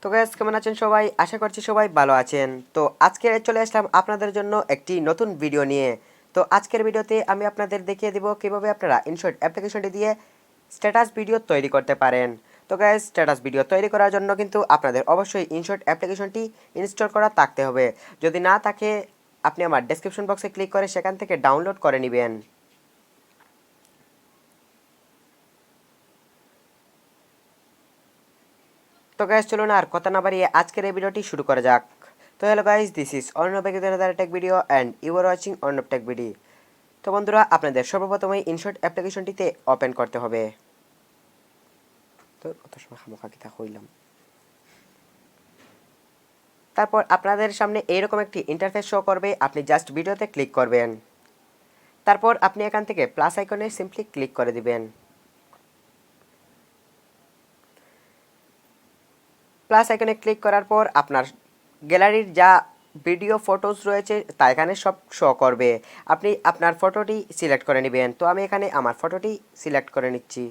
তো গাইস কেমন আছেন সবাই? আশা করছি সবাই ভালো আছেন। তো আজকে চলে আসলাম আপনাদের জন্য একটি নতুন ভিডিও নিয়ে। তো আজকের ভিডিওতে আমি আপনাদের দেখিয়ে দিব কিভাবে আপনারা ইনশট অ্যাপ্লিকেশনটি দিয়ে স্ট্যাটাস ভিডিও তৈরি করতে পারেন। তো গাইস স্ট্যাটাস ভিডিও তৈরি করার জন্য কিন্তু আপনাদের অবশ্যই ইনশট অ্যাপ্লিকেশনটি ইনস্টল করা থাকতে হবে। যদি না থাকে আপনি আমার ডেসক্রিপশন বক্সে ক্লিক করে সেখান থেকে ডাউনলোড করে নেবেন। তো গাইস চলুন আর কথা না বাড়িয়ে আজকের এই ভিডিওটি শুরু করা যাক। তো hello guys, this is Arnab tech video and you are watching Arnab tech video. তো বন্ধুরা, আপনাদের সর্বপ্রথমে ইনশট অ্যাপ্লিকেশনটিতে ওপেন করতে হবে। তো কত সময় খামোখা কিতা হইলাম। তারপর আপনাদের সামনে এইরকম একটি ইন্টারফেস শো করবে। আপনি জাস্ট ভিডিওতে ক্লিক করবেন। তারপর আপনি এখান থেকে প্লাস আইকনে সিম্পলি ক্লিক করে দিবেন। প্লাস আইকনে ক্লিক করার পর আপনার গ্যালারির যা ভিডিও ফটোস রয়েছে তা এখানে সব শো করবে। আপনি আপনার ফটোটি সিলেক্ট করে নেবেন। তো আমি এখানে আমার ফটোটি সিলেক্ট করে নিচ্ছি।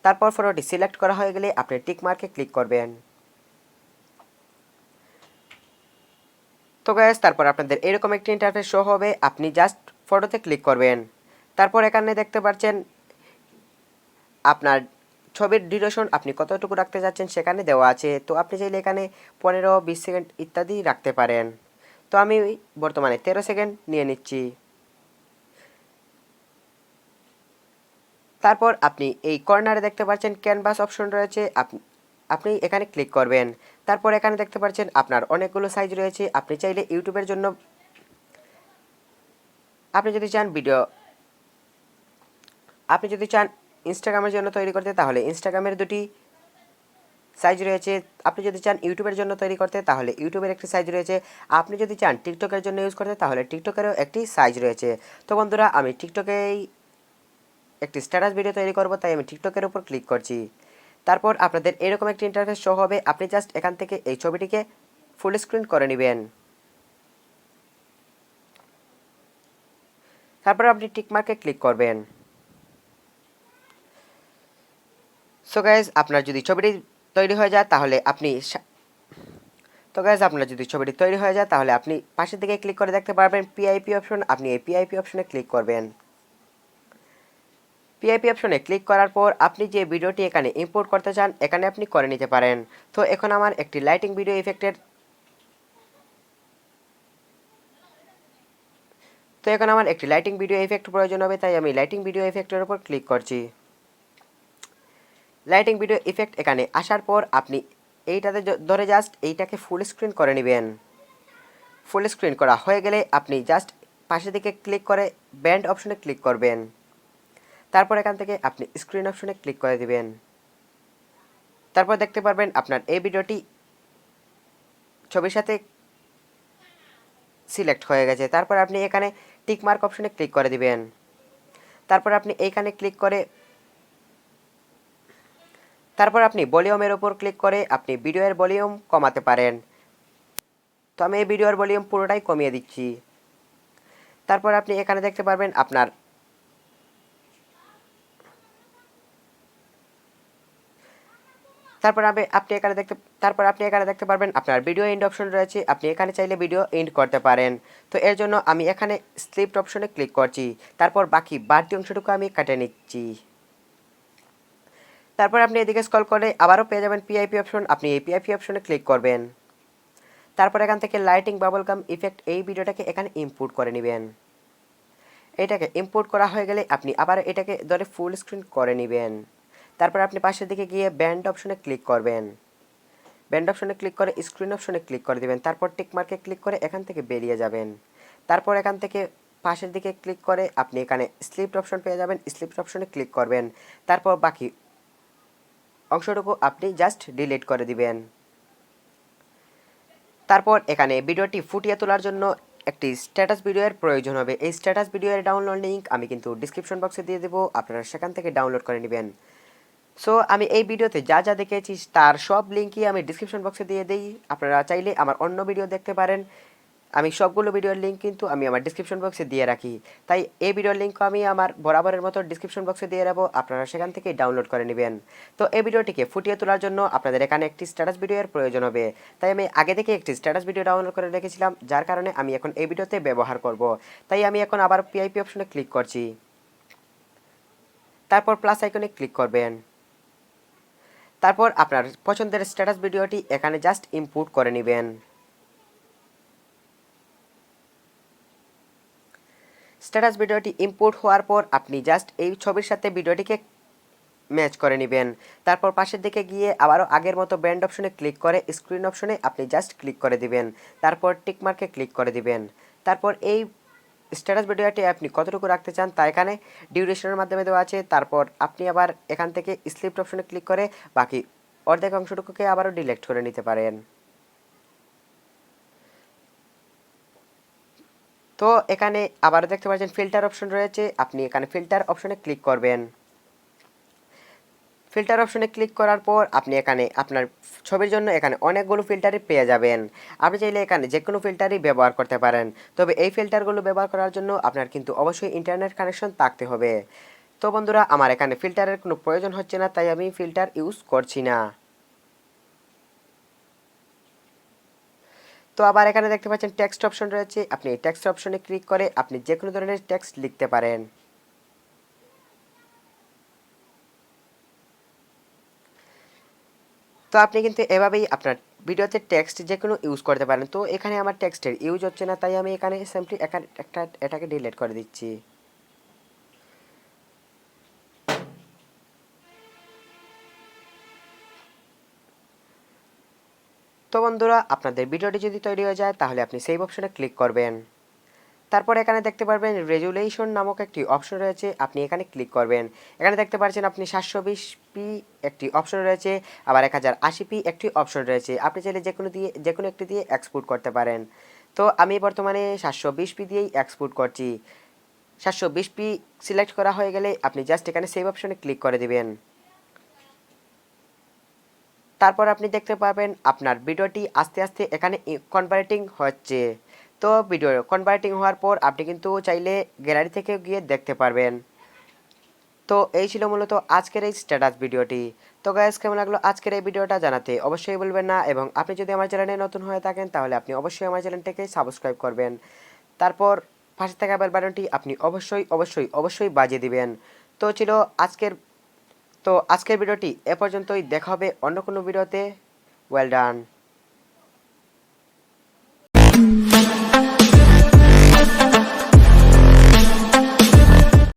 তারপর ফটোটি সিলেক্ট করা হয়ে গেলে আপনি টিক মার্কে ক্লিক করবেন। তো গাইস তারপর আপনাদের এরকম একটি ইন্টারফেস শো হবে। আপনি জাস্ট ফটোতে ক্লিক করবেন। তারপর এখানে দেখতে পাচ্ছেন আপনার ছবির ডিউরেশন আপনি কতটুকু রাখতে যাচ্ছেন সেখানে দেওয়া আছে। তো আপনি চাইলে এখানে 15-20 সেকেন্ড ইত্যাদি রাখতে পারেন। তো আমি বর্তমানে 13 সেকেন্ড নিয়ে নিচ্ছি। তারপর আপনি এই কর্নারে দেখতে পাচ্ছেন ক্যানভাস অপশন রয়েছে, আপনি এখানে ক্লিক করবেন। তারপর এখানে দেখতে পাচ্ছেন আপনার অনেকগুলো সাইজ রয়েছে। আপনি চাইলে ইউটিউবের জন্য আপনি যদি চান ইনস্টাগ্রামের জন্য তৈরি করতে তাহলে ইনস্টাগ্রামের দুটি সাইজ রয়েছে। আপনি যদি চান ইউটিউবের জন্য তৈরি করতে তাহলে ইউটিউবের একটি সাইজ রয়েছে। আপনি যদি চান টিকটকের জন্য ইউজ করতে তাহলে টিকটকেরও একটি সাইজ রয়েছে। তো বন্ধুরা, আমি টিকটকেই একটি স্ট্যাটাস ভিডিও তৈরি করব, তাই আমি টিকটকের উপর ক্লিক করছি। তারপর আপনাদের এরকম একটি ইন্টারফেস শো হবে। আপনি জাস্ট এখান থেকে এই ছবিটিকে ফুল স্ক্রিন করে নেবেন। তারপর আপনি টিক মার্কে ক্লিক করবেন। সো গাইজ আপনার যদি ছবিটি তৈরি হয়ে যায় তাহলে আপনি পাশের দিকে ক্লিক করে দেখতে পারবেন পিআইপি অপশন। আপনি এই পিআইপি অপশনে ক্লিক করবেন। পিআইপি অপশনে ক্লিক করার পর আপনি যে ভিডিওটি এখানে ইম্পোর্ট করতে চান এখানে আপনি করে নিতে পারেন। তো এখন আমার একটি লাইটিং ভিডিও ইফেক্ট প্রয়োজন হবে, তাই আমি লাইটিং ভিডিও ইফেক্টের উপর ক্লিক করছি। লাইটিং ভিডিও ইফেক্ট এখানে আসার পর আপনি এইটাতে ধরে জাস্ট এইটাকে ফুল স্ক্রিন করে নেবেন। ফুল স্ক্রিন করা হয়ে গেলে আপনি জাস্ট পাশের দিকে ক্লিক করে ব্যান্ড অপশনে ক্লিক করবেন। তারপর এখান থেকে আপনি স্ক্রিন অপশনে ক্লিক করে দিবেন। তারপর দেখতে পারবেন আপনার এই ভিডিওটি ছবির সাথে সিলেক্ট হয়ে গেছে। তারপর আপনি এখানে টিক মার্ক অপশনে ক্লিক করে দিবেন। তারপর আপনি এইখানে ক্লিক করে ভলিউমের উপর ক্লিক করে আপনি ভিডিওর ভলিউম কমাতে পারেন। তো আমি এই ভিডিওর ভলিউম পুরোটাই কমিয়ে দিচ্ছি। তারপর আপনি এখানে দেখতে পারবেন আপনি এখানে দেখতে পারবেন আপনার ভিডিও এন্ড অপশন রয়েছে। আপনি এখানে চাইলে ভিডিও এন্ড করতে পারেন। তো এর জন্য আমি এখানে স্লিপ্ট অপশনে ক্লিক করছি। তারপর বাকি বাড়তি অংশটুকু আমি কেটে নিচ্ছি। তারপর আপনি এদিকে স্ক্রল করে আবারও পেয়ে যাবেন পিআইপি অপশন। আপনি এই পিআইপি অপশনে ক্লিক করবেন। তারপর এখান থেকে লাইটিং বাবল গাম ইফেক্ট এই ভিডিওটাকে এখানে ইম্পোর্ট করে নেবেন। এটাকে ইম্পোর্ট করা হয়ে গেলে আপনি আবার এটাকে ধরে ফুল স্ক্রিন করে নেবেন। তারপর আপনি পাশের দিকে গিয়ে ব্যান্ড অপশনে ক্লিক করবেন। ব্যান্ড অপশনে ক্লিক করে স্ক্রিন অপশনে ক্লিক করে দেবেন। তারপর টিক মার্কে ক্লিক করে এখান থেকে বেরিয়ে যাবেন। তারপর এখান থেকে পাশের দিকে ক্লিক করে আপনি এখানে স্লিপ্ট অপশন পেয়ে যাবেন। স্লিপ্ট অপশনে ক্লিক করবেন। তারপর বাকি অংশটুকু আপনি জাস্ট ডিলিট করে দিবেন। তারপর এখানে ভিডিওটি ফুটিয়ে তোলার জন্য একটি স্ট্যাটাস ভিডিওর প্রয়োজন হবে। এই স্ট্যাটাস ভিডিওর ডাউনলোড লিঙ্ক আমি কিন্তু ডিসক্রিপশন বক্সে দিয়ে দেবো, আপনারা সেখান থেকে ডাউনলোড করে নেবেন। সো আমি এই ভিডিওতে যা যা দেখেছি তার সব লিঙ্কই আমি ডিসক্রিপশন বক্সে দিয়ে দিই। আপনারা চাইলে আমার অন্য ভিডিও দেখতে পারেন। আমি সবগুলো ভিডিওর লিঙ্ক কিন্তু আমি আমার ডিসক্রিপশন বক্সে দিয়ে রাখি, তাই এই ভিডিওর লিঙ্ক আমি আমার বরাবরের মতো ডিসক্রিপশন বক্সে দিয়ে রাখবো, আপনারা সেখান থেকে ডাউনলোড করে নেবেন। তো এই ভিডিওটিকে ফুটিয়ে তোলার জন্য আপনাদের এখানে একটি স্ট্যাটাস ভিডিওর প্রয়োজন হবে, তাই আমি আগে থেকে একটি স্ট্যাটাস ভিডিও ডাউনলোড করে রেখেছিলাম, যার কারণে আমি এখন এই ভিডিওতে ব্যবহার করব। তাই আমি এখন আবার পিআইপি অপশনে ক্লিক করছি, তারপর প্লাস আইকনে ক্লিক করবেন। তারপর আপনার পছন্দের স্ট্যাটাস ভিডিওটি এখানে জাস্ট ইনপুট করে নেবেন। স্ট্যাটাস ভিডিওটি ইম্পোর্ট হওয়ার পর আপনি জাস্ট এই ছবির সাথে ভিডিওটিকে ম্যাচ করে নেবেন। তারপর পাশের দিকে গিয়ে আবারও আগের মতো ব্যান্ড অপশনে ক্লিক করে স্ক্রিন অপশনে আপনি জাস্ট ক্লিক করে দিবেন, তারপর টিক মার্কে ক্লিক করে দিবেন। তারপর এই স্ট্যাটাস ভিডিওটি আপনি কতটুকু রাখতে চান তা এখানে ডিউরেশনের মাধ্যমে দেওয়া আছে। তারপর আপনি আবার এখান থেকে স্লিপ অপশনে ক্লিক করে বাকি অর্ধেক অংশটুকুকে আবারও ডিলিট করে নিতে পারেন। তো এখানে আবারও দেখতে পাচ্ছেন ফিল্টার অপশন রয়েছে, আপনি এখানে ফিল্টার অপশনে ক্লিক করবেন। ফিল্টার অপশনে ক্লিক করার পর আপনি এখানে আপনার ছবির জন্য এখানে অনেকগুলো ফিল্টারই পেয়ে যাবেন। আপনি চাইলে এখানে যে কোনো ফিল্টারই ব্যবহার করতে পারেন, তবে এই ফিল্টারগুলো ব্যবহার করার জন্য আপনার কিন্তু অবশ্যই ইন্টারনেট কানেকশন থাকতে হবে। তো বন্ধুরা, আমার এখানে ফিল্টারের কোনো প্রয়োজন হচ্ছে না, তাই আমি ফিল্টার ইউজ করছি না। তো আবার এখানে দেখতে পাচ্ছেন টেক্সট অপশন রয়েছে, আপনি এই টেক্সট অপশনে ক্লিক করে আপনি যে কোনো ধরনের টেক্সট লিখতে পারেন। তো আপনি কিন্তু এভাবেই আপনার ভিডিওতে টেক্সট যে কোনো ইউজ করতে পারেন। তো এখানে আমার টেক্সটের ইউজ হচ্ছে না, তাই আমি এখানে সিম্পলি এটাকে ডিলিট করে দিচ্ছি। তো বন্ধুরা, আপনাদের ভিডিওটি যদি তৈরি হয়ে যায় তাহলে আপনি সেভ অপশনে ক্লিক করবেন। তারপর এখানে দেখতে পারবেন রেজুলেশন নামক একটি অপশন রয়েছে, আপনি এখানে ক্লিক করবেন। এখানে দেখতে পাচ্ছেন আপনি 720p একটি অপশন রয়েছে, আবার 1080p একটি অপশন রয়েছে। আপনি চাইলে যে কোনো একটি দিয়ে এক্সপোর্ট করতে পারেন। তো আমি বর্তমানে 720p দিয়েই এক্সপোর্ট করছি। 720p সিলেক্ট করা হয়ে গেলে আপনি জাস্ট এখানে সেভ অপশনে ক্লিক করে দিবেন। তারপর আপনি দেখতে পাবেন আপনার ভিডিওটি আস্তে আস্তে এখানে কনভার্টিং হচ্ছে। তো ভিডিও কনভার্টিং হওয়ার পর আপনি কিন্তু চাইলে গ্যালারি থেকে গিয়ে দেখতে পারবেন। তো এই ছিল মূলত আজকের এই স্ট্যাটাস ভিডিওটি। তো গাইস, কেমন লাগলো আজকের এই ভিডিওটা জানাতে অবশ্যই বলবেন না, এবং আপনি যদি আমার চ্যানেলে নতুন হয়ে থাকেন তাহলে আপনি অবশ্যই আমার চ্যানেলটাকে সাবস্ক্রাইব করবেন। তারপর পাশে থাকা বেল বাটনটি আপনি অবশ্যই বাজিয়ে দিবেন। তো ছিল আজকের আজকের ভিডিওটি এ পর্যন্তই, দেখা হবে অন্য কোনো ভিডিওতে। Well done.